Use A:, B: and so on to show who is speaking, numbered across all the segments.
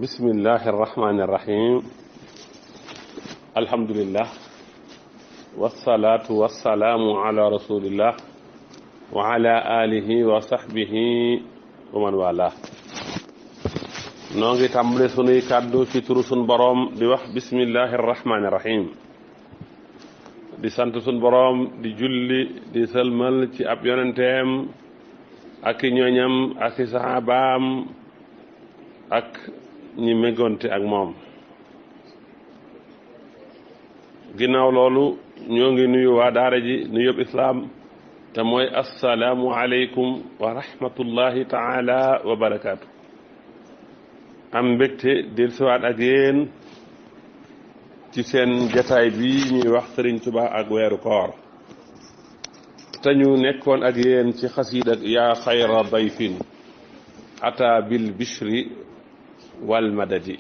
A: bismillahi irrahmani irrahim alhamdulillah wasalaatu wasalaamu ala rasulillah wa ala alihi wa sahbihi wa man wala noo ngi tàmbale sunuy kàddu ci turu sun boroom di wax bismillahi irrahmani irrahim di sant sun boroom di julli di sëlmal ci ab yonenteem ak i ñooñam ak i saxaabaam ak ñi méngoonte ak moom ginnaaw loolu ñoo ngi nuyu waa daara ji nuyób islaam te mooy assalaamu aleykum wa rahmatullahi taala wa barakaatu am mbégte del siwaat ak yéen ci seen jataay bi ñuy wax Sëriñ Tuubaa ak weeru koor te ñu nekkoon ak yéen ci xasiid ak yaa xayra dayfin ata bil bishri wal madadi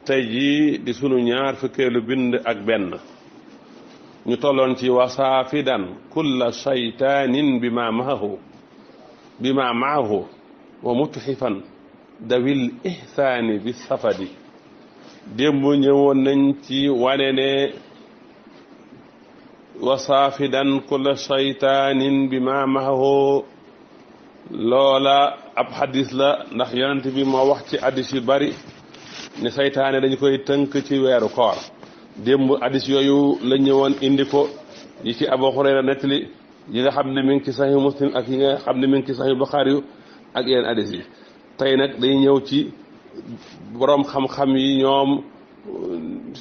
A: tey jii di sunu ñaar fukkeelu bind ak benn ñu tolloon ci wasaafidan kulla shaytaanin bima maahu wa mutxifan dawil ihsaani bi safadi démb ñëwoon nañ ci wane ne wasaafidan kulla shaytaanin bima maahu loola ab xadis la ndax yonent bi moo wax ci hadis yu bari ne saytaane dañu koy tënk ci weeru koor démb hadis yooyu la ñëwoon indi ko yi ci Abu Hurayra nettali yi nga xam ne mi ngi ci Sahih Muslim ak yi nga xam ne mi ngi ci Sahih Bukhari ak yeneen hadis yi tey nag dañuy ñëw ci boroom xam-xam yi ñoom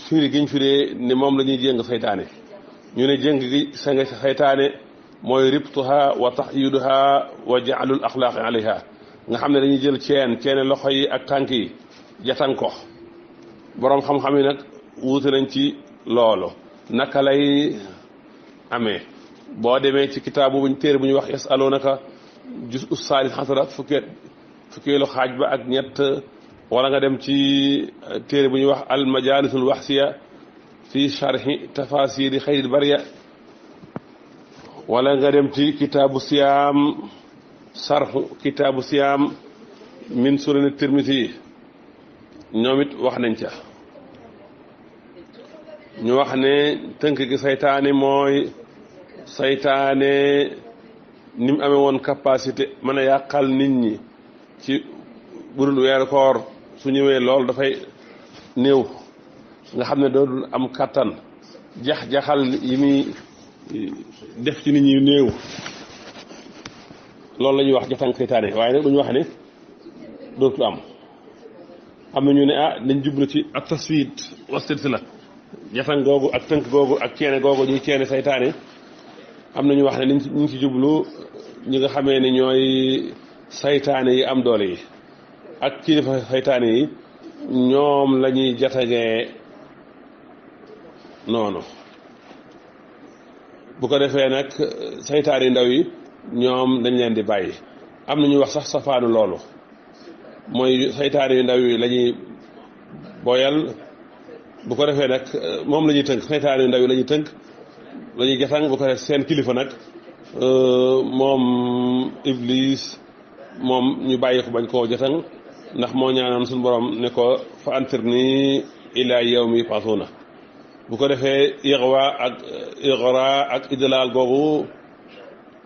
A: firi giñ firee ne moom la ñuy jéng saytaane ñu ne jéng gi saytaane mooy ribtuha wa taxyiduha wa jaalul axlaaqi alayha nga xam ne dañuy jël ceene loxo yi ak tànk yi jatan ko boroom xam-xam yi nag wuute nañ ci loolu naka lay amee boo demee ci kitaabu buñ téere bu ñuy wax yasalunaka juz usaalis xasara fukkeelu xaaj ba ak ñett wala nga dem ci téere bu ñuy wax al majaalisul waxsiya fi sharhi tafasiri xayril bariya wala nga dem ci kitaabu siyaam sarxu kitaabu siyaam min sunani tirmisi ñoom it wax nañ ca ñu wax ne tënk gi saytaane mooy saytaane ni mu amee woon capacité mën a yàqal nit ñi ci budul weeru koor su ñëwee lool dafay néew nga xam ne dootul am kattan jax-jaxal yi muy def ci nit ñi néew loolu la ñuy wax jatan saytaane waaye nag duñu wax ne dootu am na ñu ne dañ jublu ci ak tasfiit wastit la jatan googu ak tënk googu ak ceene googu ñuy ceene saytaane am na ñu wax ne ñu ngi ci jublu ñi nga xamee ne ñooy saytaane yi am doole yi ak kilifa saytaane yi ñoom la ñuy jatagee noonu bu ko defee nag saytaan yi ndaw yi ñoom dañ leen di bàyyi am na ñuy wax sax safaanu loolu mooy saytaan yu ndaw yi la ñuy boyal bu ko defee nag moom la ñuy tënk saytaan yu ndaw yi la ñuy tënk la ñuy jatang bu ko defee seen kilifa nag moom iblis moom ñu bàyyi ko bañ koo jatang ndax moo ñaanoon suñu borom ne ko fa antirni ila yawmi yub'athuna bu ko defee igra ak idlaal googu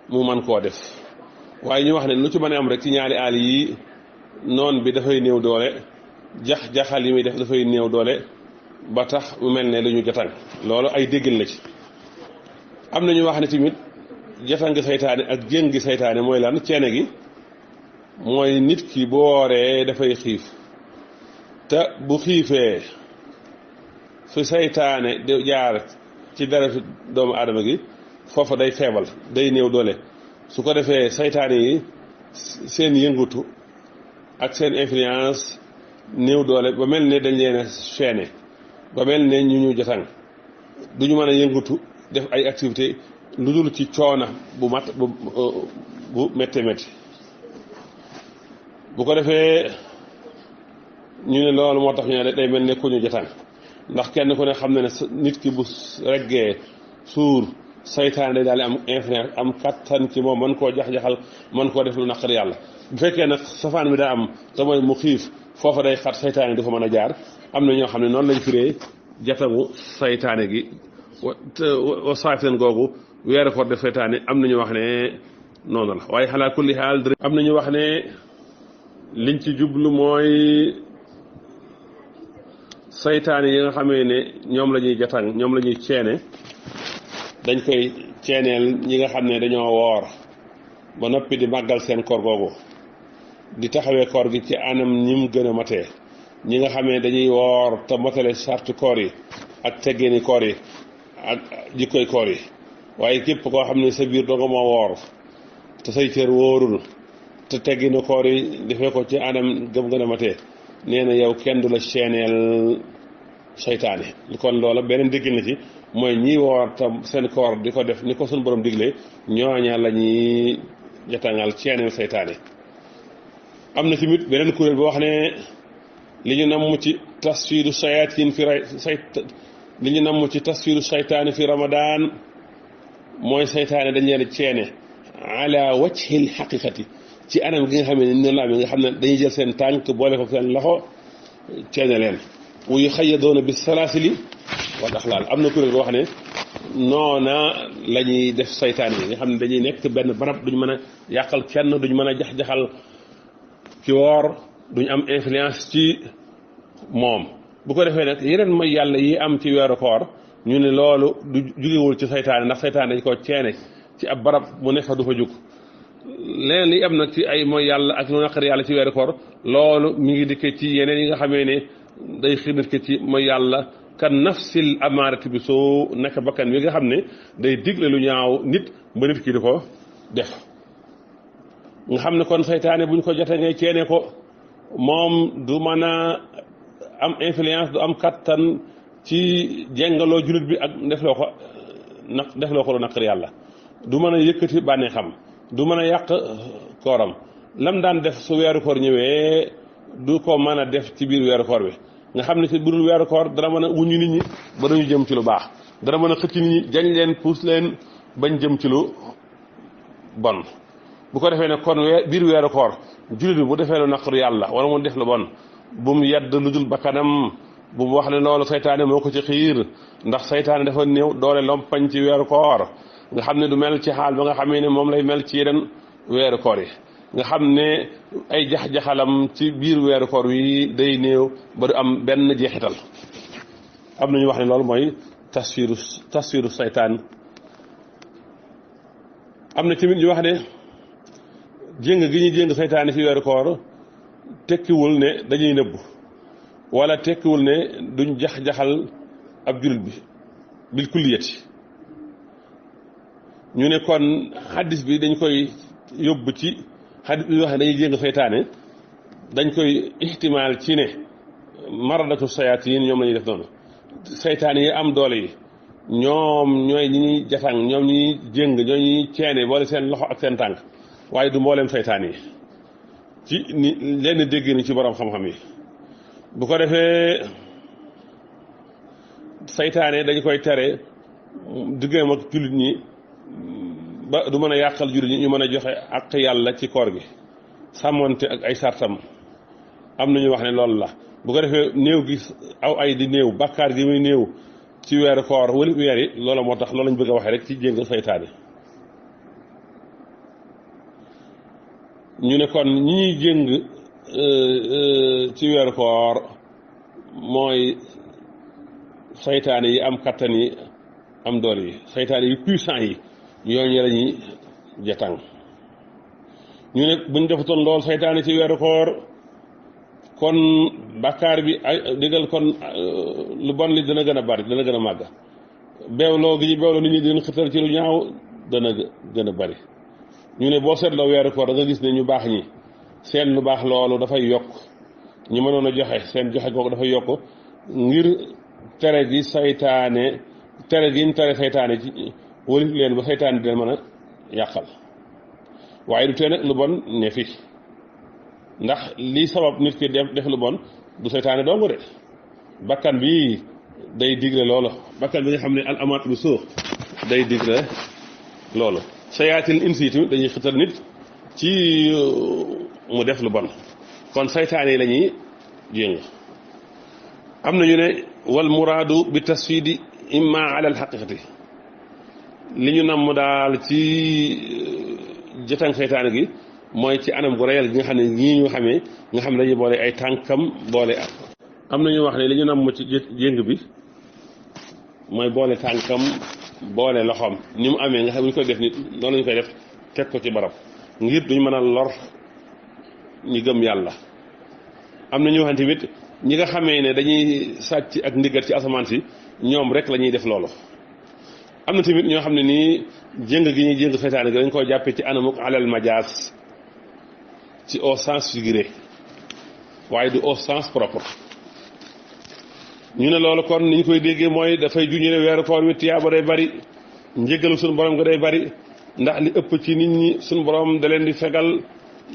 A: mu man koo def waaye ñu wax ne lu ci mën a am rek ci ñaari àll yi noon bi dafay néew doole jaxal yi muy def dafay néew doole ba tax mu mel ne lu ñu jatan loolu ay déggin la ci am na ñu wax ne tamit jatan gi saytaane ak jéng gi saytaane mooy lan ceene gi mooy nit ki bu wooree dafay xiif te bu xiifee su saytaane di jaar ci dara doomu aadama gi foofa day feebal day néew doole su ko defee saytaane yi seen yëngutu ak seen influence néew doole ba mel ne dañ leen a chaîné ba mel ne ñu jatan duñu mën a yëngutu def ay activité lu dul ci coona bu métti métti bu ko defee ñu ne loolu moo tax ñu ne day mel ne ku ñu jatan ndax kenn ku ne xam na ne nit ki bu reggee suur saytaan day daal di am influence am kattan ci moom mën koo jax-jaxal mën koo def lu naqar yàlla bu fekkee nag safaan bi daa am te mooy mu xiif foofa day xat saytaane du fa mën a jaar am na ñoo xam ne noonu lañ firee jatagu saytaane gi wa saafeen googu weeru koor def saytaane am na ñu wax ne noonu la waaye xalaa kulli xaal am na ñu wax ne liñ ci jublu mooy saytaane yi nga xamee ne ñoom la ñuy jatang ñoom la ñuy ceene dañ koy ceeneel ñi nga xam ne dañoo woor ba noppi di màggal seen koor googu di taxawee koor gi ci anam ñi mu gën a matee ñi nga xamee dañuy woor te motale sartu koor yi ak teggeeni koor yi ak jikkoy koor yi waaye képp koo xam ne sa biir doo nga moo woor te say cër wóorul te tegginu koor yi defee ko ci anam gëm gën a matee nee na yow kenn du la ceeneel seytaane kon loola beneen dégg na ci mooy ñi woor tam seen koor di ko def ni ko suñu borom diglee ñooña la ñuy jatangal ceeneel seytaane am na tamit beneen kuréel boo wax ne li ñu namm ci tasfiiru sayaatin fi li ñu namm ci tasfiiru saytaani fi ramadaan mooy seytaane dañ leen ceene ala wajhil xaqiqati ci anam gi nga xam ne noonu la amee nga xam ne dañuy jël seen tànk boole ko seen loxo ceene leen wuyu xayyadoona bi salaasili wal axlaal am na kuréel boo wax ne noona la ñuy def saytaan yi nga xam ne dañuy nekk benn barab duñ mën a yàqal kenn duñ mën a jax-jaxal ki woor duñ am influence ci moom bu ko defee nag yeneen mooy yàlla yi am ci weeru koor ñu ne loolu du jugewul ci saytaane ndax saytaane dañ ko ceene ci ab barab mu ne fa du fa jug leneen li am nag ci ay mooy yàlla ak lu naqari yàlla ci weeru koor loolu mi ngi dikke ci yeneen yi nga xamee ne day xiir nit ki ci mooy yàlla kan nafsil amaarati bi soo nekk bakkan bi nga xam ne day digle lu ñaaw nit ba nit ki di ko def nga xam ne kon saytaane buñ ko jotee ngay ceene ko moom du mën a am influence du am kattan ci jengaloo jullit bi ak defloo ko lu naqari yàlla du mën a yëkkati bànnee xam du mën a yàq kooram lam daan def su weeru koor ñëwee du ko mën a def ci biir weeru koor bi nga xam ne ci budul weeru koor dana mën a wuñu nit ñi ba dañu jëm ci lu baax dana mën a xëcc nit ñi jañ leen puus leen bañ jëm ci lu bon bu ko defee ne kon biir weeru koor jullit bi bu defee lu naqaru yàlla wala mu def lu bon bu mu yedd lu dul bakkanam bu mu wax ne loolu saytaane moo ko ci xiir ndax saytaane dafa néew doole lompañ ci weeru koor nga xam ne du mel ci xaal ba nga xamee ne moom lay mel ci yeneen weeru koor yi nga xam ne ay jax-jaxalam ci biir weeru koor wi day néew ba du am benn jeexital am nañu wax ne loolu mooy tasfiiru saytaan am na tamit ñu wax ne jéng gi ñuy jéng saytaane ci weeru koor tekkiwul ne dañuy nëbbu wala tekkiwul ne duñ jax-jaxal ab jullit bi bil kulliyati ñu ne kon xaddis bi dañ koy yóbbu ci xaddis bi wax ne dañuy jéng saytaane dañ koy ihtimaal ci ne maradatu sayaatiin ñoom la ñuy def noonu saytaane yi am doole yi ñoom ñooy ñi ñuy jatang ñoom ñi ñuy jéng ñooy ñi ñuy ceene boole seen loxo ak seen tànk waaye du mbooleem saytaane yi ci ni leen dégg ni ci borom xam-xam yi bu ko defee saytaane dañ koy tere diggam ak jullit ñi ba du mën a yàqal jullit ñi ñu mën a joxe ak yàlla ci koor gi sàmmonte ak ay sartam am na ñu wax ne loolu la bu ko defee néew gi aw ay di néew bàkkaar gi muy néew ci weeru koor wala weer yi loola moo tax loolu lañ bëgg a waxee rek ci jéng saytaane ñu ne kon ñi ñuy jéng ci weeru koor mooy saytaane yi am kattan yi am doole yi saytaane yi puissant yi ñooñu la ñuy jatang ñu ne buñ defutoon lool saytaane ci weeru koor kon bàkkaar bi ay digal kon lu bon li dana gën a bari dana gën a màgg beewloo gi ñu beewloo nit ñi di leen xëtal ci lu ñaaw dana gën a bari ñu ne boo seetloo weeru koor da nga gis ne ñu baax ñi seen lu baax loolu dafay yokk ñu mënoon a joxe seen joxe googu dafay yokk ngir tere gi saytaane tere gi ñu tere saytaane ci wëlif leen ba saytaane dina mën a yàqal waaye du tee nag lu bon ne fi ndax lii sabab nit ki def lu bon du saytaane dong de bakkan bi day digle loolu bakkan bi nga xam ne al amaat bi suux day digle loolu sayaatil insi yi tamit dañuy xëtal nit ci mu def lu bon kon saytaane yi la ñuy jéng. am na ñu ne wal muraadu bi tasfidi imma ala al xaqiqati li ñu namm daal ci jëtang seytaane gi mooy ci anam gu réel gi nga xam ne ñii ñu xamee nga xam ne dañuy boole ay tànkam boole ak am na ñu wax ne li ñu namm ci jéng bi mooy boole tànkam boole loxoom ni mu amee nga xam ne ñu koy def nit noonu lañu koy def teg ko ci barab ngir duñ mën a lor ñi gëm yàlla. am na ñu wax tamit ñi nga xamee ne dañuy sàcc ak ndigal ci asamaan si ñoom rek la ñuy def loolu. am na tamit ñoo xam ne nii jéng gi ñuy jéng seytaane gi dañ koo jàppee ci anamuk alal majaas ci au sens figuré waaye du au sens propre. ñu ne loolu kon ni ñu koy déggee mooy dafay juñu ne weeru koor wi tiyaaba day bari njëgalu suñu borom nga day bari ndax li ëpp ci nit ñi suñu borom da leen di fegal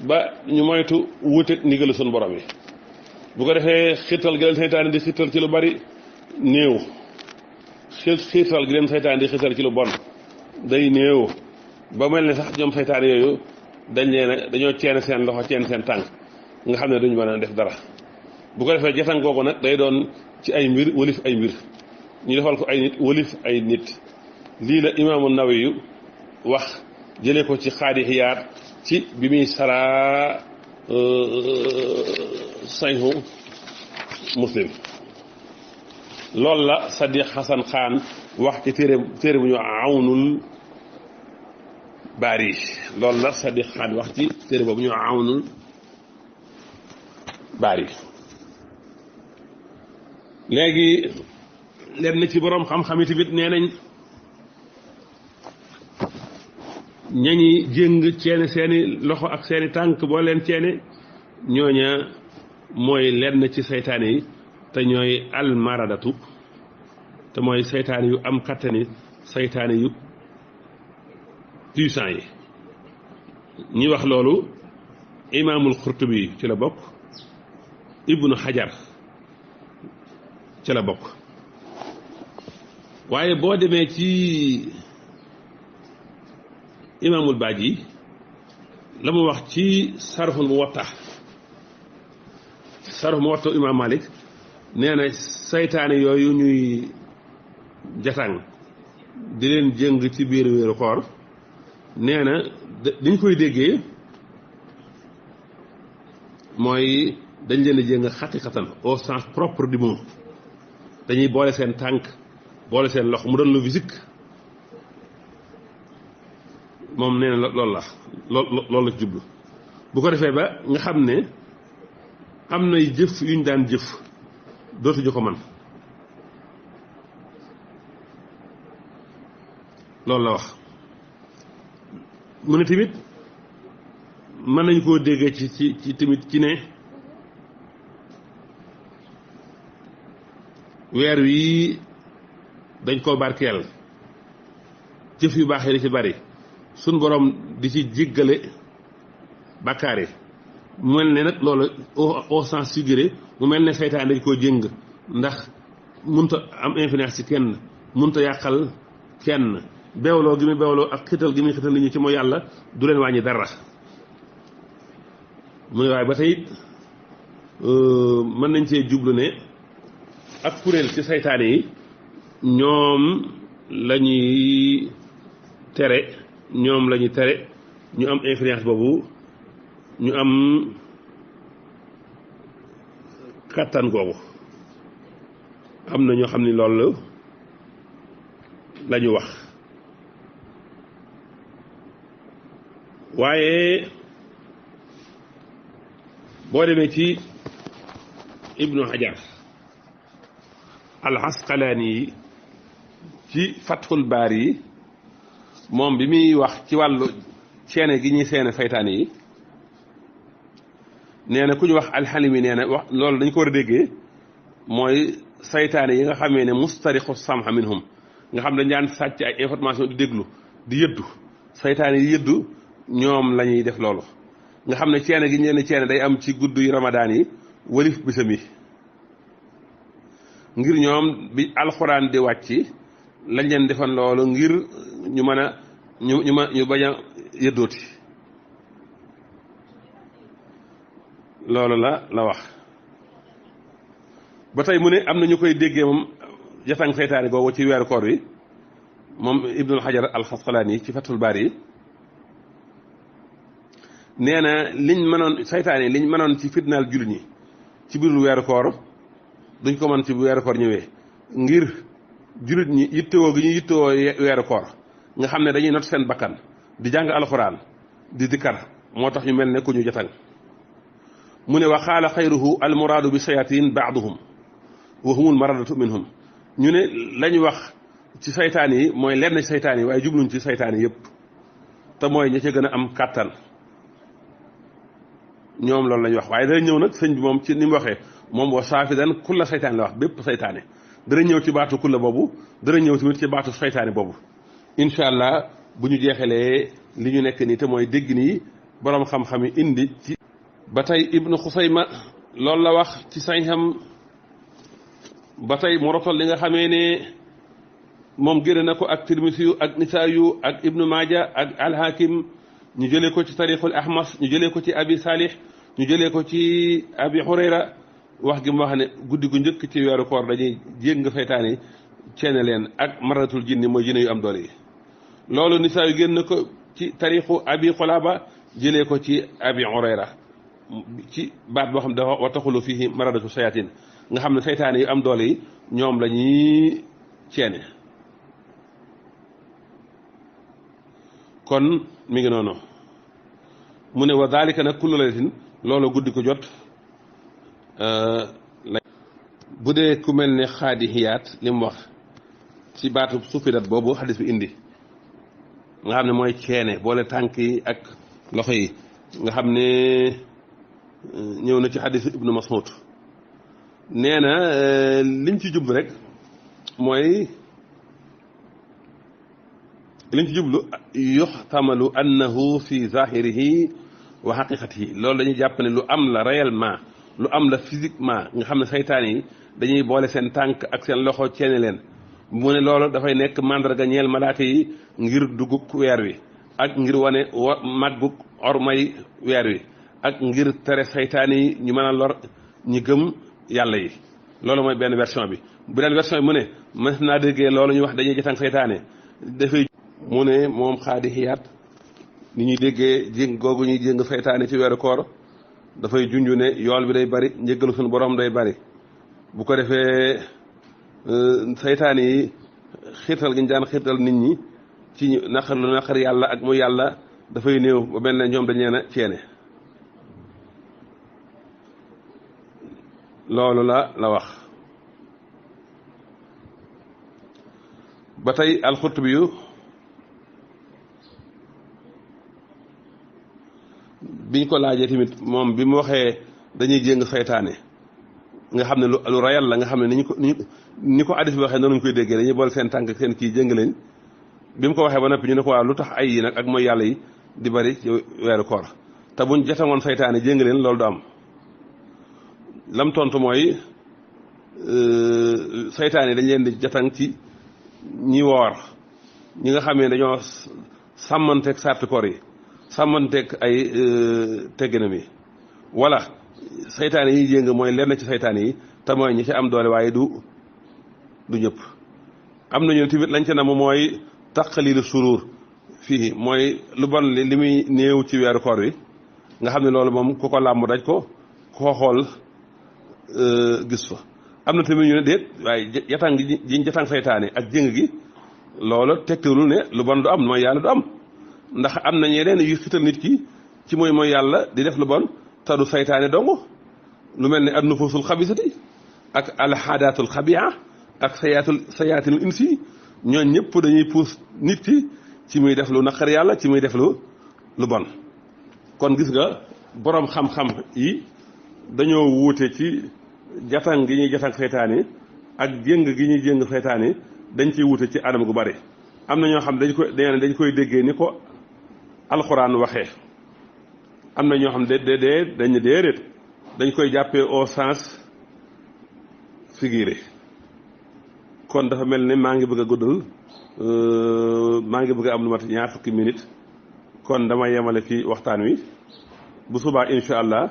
A: ba ñu moytu wuuteeg ndigalu suñu borom yi. bu ko defee xiirtal gi leen seytaane di xiirtal ci lu bari néew xiirtal gi leen seytaane di xiirtal ci lu bon day néew ba mel ne sax ñoom seytaane yooyu dañoo ceene seen loxo ceene seen tànk nga xam ne duñu mën a def dara. bu ko defee jatan googu nag day doon ci ay mbir walif ay mbir ñu defal ko ay nit walif ay nit lii la imaamu Nawawi wax jëlee ko ci xaadi xiyaar ci bi muy saraa sayhu muslim loolu la Sadiq Hasan Xaan wax ci téere bu ñu awnul baari loolu la Sadiq Xaan wax ci téere boobu ñu awnul baari. léegi leen na ci boroom xam-xam yi tamit nee nañ ñañi jéng ceene seeni loxo ak seeni tànk boo leen ceene ñooña mooy lenn ci seytaane yi te ñooy almaradatu te mooy seytaane yu am kattani seytaane yu puissant yi. ñi wax loolu imaamul Xurtubi ci la bokk, ibnu Xajar ci la bokk. waaye boo demee ci imaamul Baaji la mu wax ci sarful Muwatta imaam Malik nee na saytaane yooyu ñuy jatang di leen jëng ci biir wéeru koor nee na dañ koy déggee mooy dañ leen a jëng xaqiqatan au sens propre du mot dañuy boole seen tànk boole seen loxo mu doon lu physique moom nee na loolu la loolu la ci jublu. bu ko defee ba nga xam ne am nay jëf yuñ daan jëf dootuñu ko man loolu la wax. mu ne tamit mën nañu koo déggee ci tamit ci ne weer wi dañ koo barkeel jëf yu baax yi di ci bari suñ borom di ci jéggale bàkkaar yi mu mel ne nag loolu au sens figuré mu mel ne seytaan dañ koo jëng ndax munta am influence ci kenn munta yàqal kenn beewloo gi muy beewloo ak xital gi muy xital nit ñi ci mooy yàlla du leen wàññi dara. mu ne waaye ba tey mën nañ cee jublu ne ak kuréel ci saytaane yi ñoom la ñuy tere ñu am influence boobu ñu am kattan googu. am na ñoo xam ni loolu la ñu wax waaye boo demee ci ibnu Hajar al Asqalaani yi ci Fathul Baari yi moom bi muy wax ci wàllu ceene gi ñuy seene saytaane yi nee na ku ñu wax alxalimi nee na wax loolu dañ ko war a déggee mooy saytaane yi nga xamee ne mustariqu samha minhum nga xam dañ daan sàcc ay information di déglu di yëddu saytaane yi yëddu ñoom la ñuy def loolu nga xam ne ceene gi ñu leen ceene day am ci guddu yu ramadaan yi walif bisam yi ngir ñoom bi alxuraan di wàcc lañ leen defan loolu ngir ñu mën a ñu bañ a yëddooti loolu la wax ba tey mu ne am na ñu koy déggee moom jatang saytaane googu ci weeru koor wi moom Ibnul Hajar al-Asqalaani ci Fathul Baari yi nee na liñ mënoon saytaane liñ mënoon ci fitnaal jullit ñi ci biir weeru koor duñ ko mën ci bu weeru koor ñëwee ngir jullit ñi yittewoo gi ñu yittewoo weeru koor nga xam ne dañuy not seen bakkan di jàng alxuraan di dikkar moo tax ñu mel ne ku ñu jatang mu ne wa qaala xayruhu almuraadu bi sayatin baaduhum wa humul maradatu minhum ñu ne lañ wax ci saytaan yi mooy lenn ci saytaan yi waaye jubluñ ci saytaan yi yëpp te mooy ña ca gën a am kàttan ñoom loolu lañ wax waaye dana ñëw nag sëñ bi moom ci ni mu waxee moom wa saafidan kulla saytaan la wax bépp saytaane dana ñëw ci baatu kulla boobu dana ñëw tamit ci baatu saytaane boobu incha allah bu ñu jeexalee li ñu nekk nii te mooy dégg nii boroom xam-xam yi indi ci ba tey ibnu xusayma loolu la wax ci sañxam ba tey mu rotal li nga xamee ne moom génne na ko ak tirmisi yu ak nisaa yu ak ibnu maaja ak alhakim ñu jëlee ko ci tariqul ahmas ñu jëlee ko ci abi salih ñu jëlee ko ci abi hurayra wax gi mu wax ne guddi gu njëkk ci weeru koor dañuy jéng nga saytaan yi ceene leen ak maratul jinni mooy jinne yu am doole yi loolu nisaa yu génn ko ci tariqu abi xulaaba jëlee ko ci abi hurayra ci baat boo xam ne dafa wa taxulu fii maradatu sayatin nga xam ne saytaan yu am doole yi ñoom la ñuy ceene kon mi ngi noonu mu ne wa dalika nag kullu laylatin loolu guddi ko jot bu dee ku mel ne xaadihiyaat li mu wax ci baatu sufidat boobu xadis bi indi nga xam ne mooy ceene boole tànk yi ak loxo yi nga xam ne ñëw na ci xadisu ibnu Mas'ud nee na liñ ci jublu rek mooy liñ ci jublu yuxtamalu annahu fi zahirihi wa xaqiqatihi loolu dañuy jàpp ne lu am la réellement lu am la physiquement nga xam ne saytaan yi dañuy boole seen tànk ak seen loxo ceene leen mu ne loolu dafay nekk mandarga ñeel malaaka yi ngir dugub weer wi ak ngir wane màggug ormay weer wi ak ngir tere saytaan yi ñu mën a lor ñi gëm yàlla yi loolu mooy benn version bi beneen version bi mu ne mën naa déggee loolu ñu wax dañuy jatang saytaane dafay mu ne moom xaadihiyaat ni ñuy déggee jéng googu ñuy jéng saytaane ci weeru koor dafay junju ne yool bi day bari njëggalu suñu borom day bari bu ko defee saytaan yi xiirtal gi ñu daan xiirtal nit ñi ci naqar lu naqar yàlla ak mu yàlla dafay néew ba mel ne ñoom dañ leen a ceene loolu la wax ba tey alxurtubi yu biñ ko laajee tamit moom bi mu waxee dañuy jéng saytaane nga xam ne lu rayal la nga xam ne ni ko addis bi waxee noonu ñu koy déggee dañuy boole seen tànk seen kii jéng leen bi mu ko waxee ba noppi ñu ne ko waaw lu tax ay yi nag ak mooy yàlla yi di bari ci weeru koor te buñ jotangoon saytaane jéng leen loolu du am lam tontu mooy saytaane dañ leen di jatang ci ñi woor ñi nga xam ne dañoo sàmmanteeg sarti koor yi sàmmanteeg ay tegginam yi wala saytaane yi jéng mooy lenn ci saytaane yi te mooy ñi ci am doole waaye du ñëpp am nañu tamit lañ ca nam mooy taqalilu suruur fii mooy lu bon li muy néew ci weeru koor wi nga xam ne loolu moom ku ko làmb daj ko ku ko xool gis fa am na tamit ñu ne déet waaye jatang gi jatang saytaane ak jéng gi loolu tegtalul ne lu bon du am mooy yàlla du am ndax am na ñeneen yu xital nit ki ci mooy yàlla di def lu bon te du saytaane dong lu mel ne an nufusul xabisati ak alxaadaatul xabia ak sayaatinul insi ñooñ ñëpp dañuy puus nit ki ci muy def lu naqar yàlla ci muy def lu bon kon gis nga boroom xam-xam yi dañoo wuute ci jatang gi ñuy jatang saytaane ak jéng gi ñuy jéng saytaane dañ ciy wuute ci anam gu bari am na ñoo xam dañ koy déggee ni ko alxuraan waxee am na ñoo xam dañ déedéet dañ koy jàppee au sens figuré kon dafa mel ni maa ngi bëgg a guddal maa ngi bëgg a am lu mat ñaar fukki minute kon dama yemale fii waxtaan wi bu subaa incha allah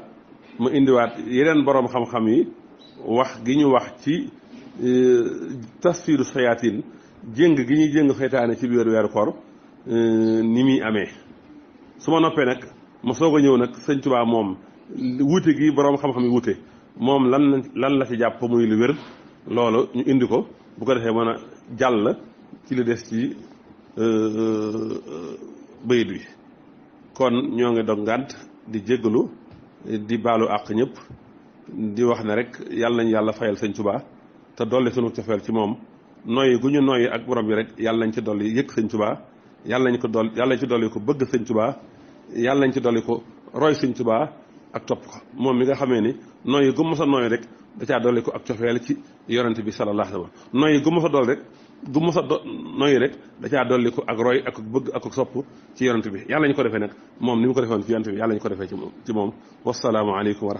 A: ma indiwaat yeneen boroom xam-xam yi wax gi ñu wax ci tasfiiru sayaatin jéng gi ñuy jéng seytaane ci biir weeru koor ni muy amee su ma noppee nag ma soog a ñëw nag sëñ Tuubaa moom wuute gi boroom xam-xam yi wuute moom lan la ci jàpp muy lu wér loolu ñu indi ko bu ko defee mën a jàll ci li des ci bayit wi kon ñoo ngi dog ngànt di jéggalu di baalu àq ñëpp di wax ne rek yàlla nañu yàlla fayal sëñ Tuubaa te dolli sunu cofeel ci moom noyyi gu ñu noyyi ak borom bi rek yàlla nañ ci dolli yëg sëñ Tuubaa yàlla nañ ci dolli ko bëgg sëñ Tuubaa yàlla nañ ci dolli ko roy sëñ Tuubaa ak topp ko moom mi nga xamee ni noyyi gu mos a noyyi rek da caa dolli ko ak cofeel ci yonent bi sallallahu alayhi wa sallam noyyi gu mos a noyyi rek da caa dolli ko ak roy ak bëgg ak sopp ci yonent bi yàlla ñu ko defee nag moom ni mu ko defoon ci yonent bi yàlla ñu ko defee ci moom wasalaamu aleykum wa